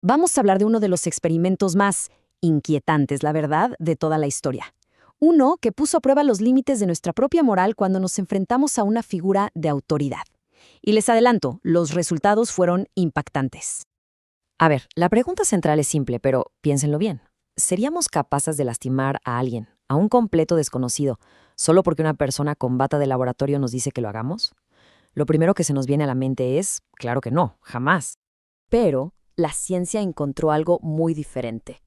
Vamos a hablar de uno de los experimentos más inquietantes, la verdad, de toda la historia. Uno que puso a prueba los límites de nuestra propia moral cuando nos enfrentamos a una figura de autoridad. Y les adelanto, los resultados fueron impactantes. A ver, la pregunta central es simple, pero piénsenlo bien. ¿Seríamos capaces de lastimar a alguien, a un completo desconocido, solo porque una persona con bata de laboratorio nos dice que lo hagamos? Lo primero que se nos viene a la mente es, claro que no, jamás. Pero la ciencia encontró algo muy diferente.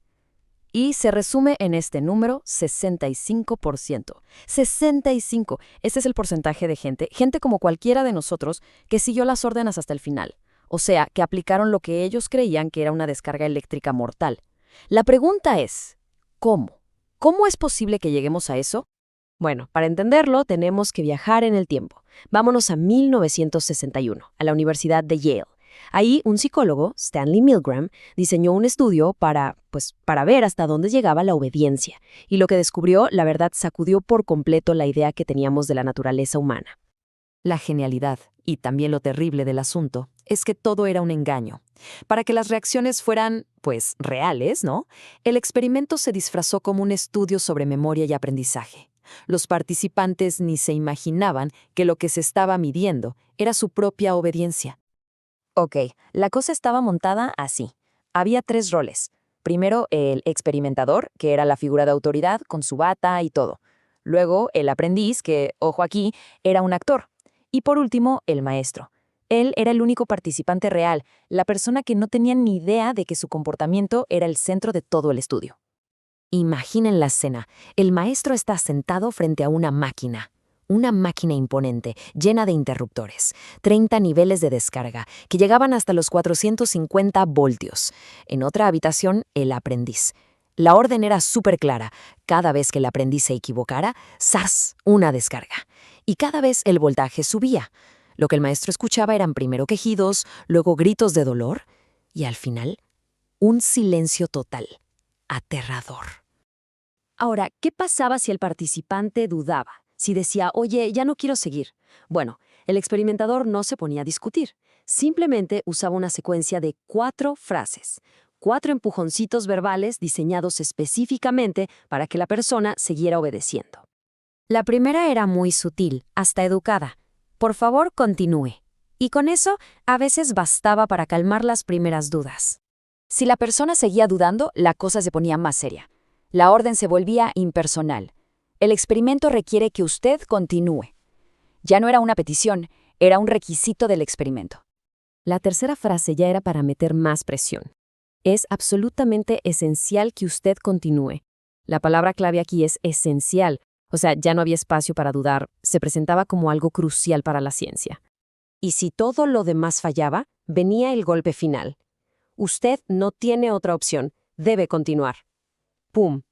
Y se resume en este número 65%. 65. Ese es el porcentaje de gente como cualquiera de nosotros, que siguió las órdenes hasta el final. O sea, que aplicaron lo que ellos creían que era una descarga eléctrica mortal. La pregunta es, ¿cómo? ¿Cómo es posible que lleguemos a eso? Bueno, para entenderlo tenemos que viajar en el tiempo. Vámonos a 1961, a la Universidad de Yale. Ahí un psicólogo, Stanley Milgram, diseñó un estudio para ver hasta dónde llegaba la obediencia. Y lo que descubrió, la verdad, sacudió por completo la idea que teníamos de la naturaleza humana. La genialidad, y también lo terrible del asunto, es que todo era un engaño. Para que las reacciones fueran, reales, ¿no? El experimento se disfrazó como un estudio sobre memoria y aprendizaje. Los participantes ni se imaginaban que lo que se estaba midiendo era su propia obediencia. Ok, la cosa estaba montada así. Había 3 roles. Primero, el experimentador, que era la figura de autoridad con su bata y todo. Luego, el aprendiz, que, ojo aquí, era un actor. Y por último, el maestro. Él era el único participante real, la persona que no tenía ni idea de que su comportamiento era el centro de todo el estudio. Imaginen la escena. El maestro está sentado frente a una máquina imponente, llena de interruptores, 30 niveles de descarga, que llegaban hasta los 450 voltios. En otra habitación, el aprendiz. La orden era súper clara. Cada vez que el aprendiz se equivocara, ¡zas!, una descarga. Y cada vez el voltaje subía. Lo que el maestro escuchaba eran primero quejidos, luego gritos de dolor, y al final, un silencio total, aterrador. Ahora, ¿qué pasaba si el participante dudaba? Si decía, oye, ya no quiero seguir. Bueno, el experimentador no se ponía a discutir. Simplemente usaba una secuencia de 4 frases, 4 empujoncitos verbales diseñados específicamente para que la persona siguiera obedeciendo. La primera era muy sutil, hasta educada. Por favor, continúe. Y con eso, a veces bastaba para calmar las primeras dudas. Si la persona seguía dudando, la cosa se ponía más seria. La orden se volvía impersonal. El experimento requiere que usted continúe. Ya no era una petición, era un requisito del experimento. La tercera frase ya era para meter más presión. Es absolutamente esencial que usted continúe. La palabra clave aquí es esencial, o sea, ya no había espacio para dudar, se presentaba como algo crucial para la ciencia. Y si todo lo demás fallaba, venía el golpe final. Usted no tiene otra opción, debe continuar. ¡Pum!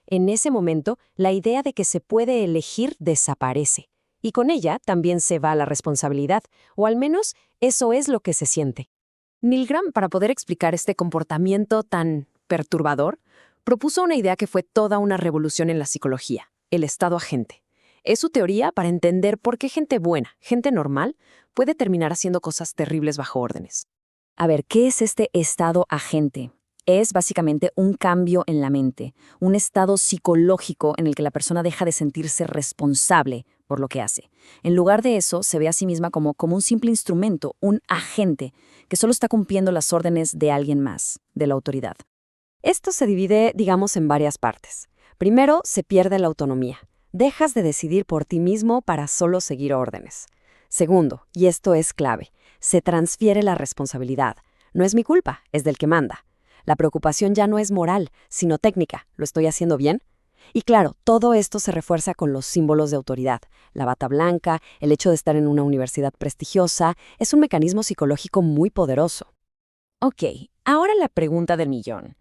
En ese momento, la idea de que se puede elegir desaparece. Y con ella también se va la responsabilidad, o al menos eso es lo que se siente. Milgram, para poder explicar este comportamiento tan perturbador, propuso una idea que fue toda una revolución en la psicología, el estado agente. Es su teoría para entender por qué gente buena, gente normal, puede terminar haciendo cosas terribles bajo órdenes. A ver, ¿qué es este estado agente? Es básicamente un cambio en la mente, un estado psicológico en el que la persona deja de sentirse responsable por lo que hace. En lugar de eso, se ve a sí misma como un simple instrumento, un agente, que solo está cumpliendo las órdenes de alguien más, de la autoridad. Esto se divide, digamos, en varias partes. Primero, se pierde la autonomía. Dejas de decidir por ti mismo para solo seguir órdenes. Segundo, y esto es clave, se transfiere la responsabilidad. No es mi culpa, es del que manda. La preocupación ya no es moral, sino técnica. ¿Lo estoy haciendo bien? Y claro, todo esto se refuerza con los símbolos de autoridad. La bata blanca, el hecho de estar en una universidad prestigiosa, es un mecanismo psicológico muy poderoso. Ok, ahora la pregunta del millón.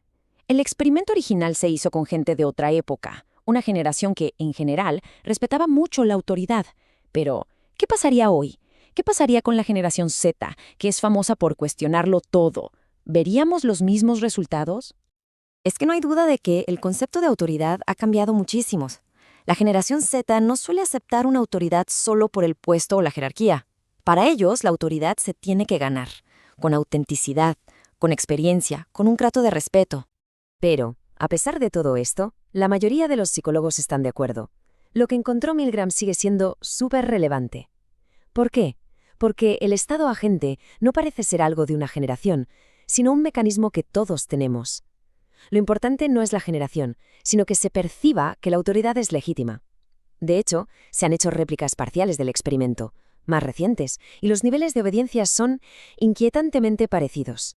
El experimento original se hizo con gente de otra época, una generación que, en general, respetaba mucho la autoridad. Pero, ¿qué pasaría hoy? ¿Qué pasaría con la generación Z, que es famosa por cuestionarlo todo? ¿Veríamos los mismos resultados? Es que no hay duda de que el concepto de autoridad ha cambiado muchísimo. La generación Z no suele aceptar una autoridad solo por el puesto o la jerarquía. Para ellos, la autoridad se tiene que ganar, con autenticidad, con experiencia, con un trato de respeto. Pero, a pesar de todo esto, la mayoría de los psicólogos están de acuerdo. Lo que encontró Milgram sigue siendo súper relevante. ¿Por qué? Porque el estado agente no parece ser algo de una generación, sino un mecanismo que todos tenemos. Lo importante no es la generación, sino que se perciba que la autoridad es legítima. De hecho, se han hecho réplicas parciales del experimento, más recientes, y los niveles de obediencia son inquietantemente parecidos.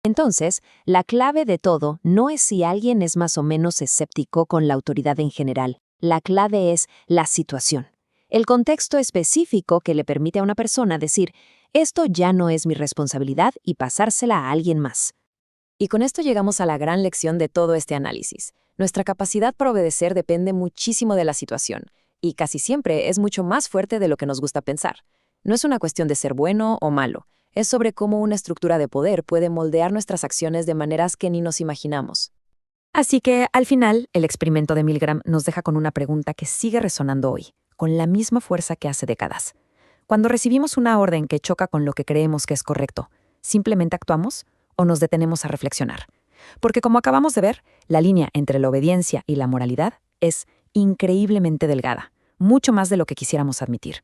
Entonces, la clave de todo no es si alguien es más o menos escéptico con la autoridad en general. La clave es la situación. El contexto específico que le permite a una persona decir, esto ya no es mi responsabilidad y pasársela a alguien más. Y con esto llegamos a la gran lección de todo este análisis. Nuestra capacidad para obedecer depende muchísimo de la situación, y casi siempre es mucho más fuerte de lo que nos gusta pensar. No es una cuestión de ser bueno o malo, es sobre cómo una estructura de poder puede moldear nuestras acciones de maneras que ni nos imaginamos. Así que, al final, el experimento de Milgram nos deja con una pregunta que sigue resonando hoy, con la misma fuerza que hace décadas. Cuando recibimos una orden que choca con lo que creemos que es correcto, ¿simplemente actuamos o nos detenemos a reflexionar? Porque como acabamos de ver, la línea entre la obediencia y la moralidad es increíblemente delgada, mucho más de lo que quisiéramos admitir.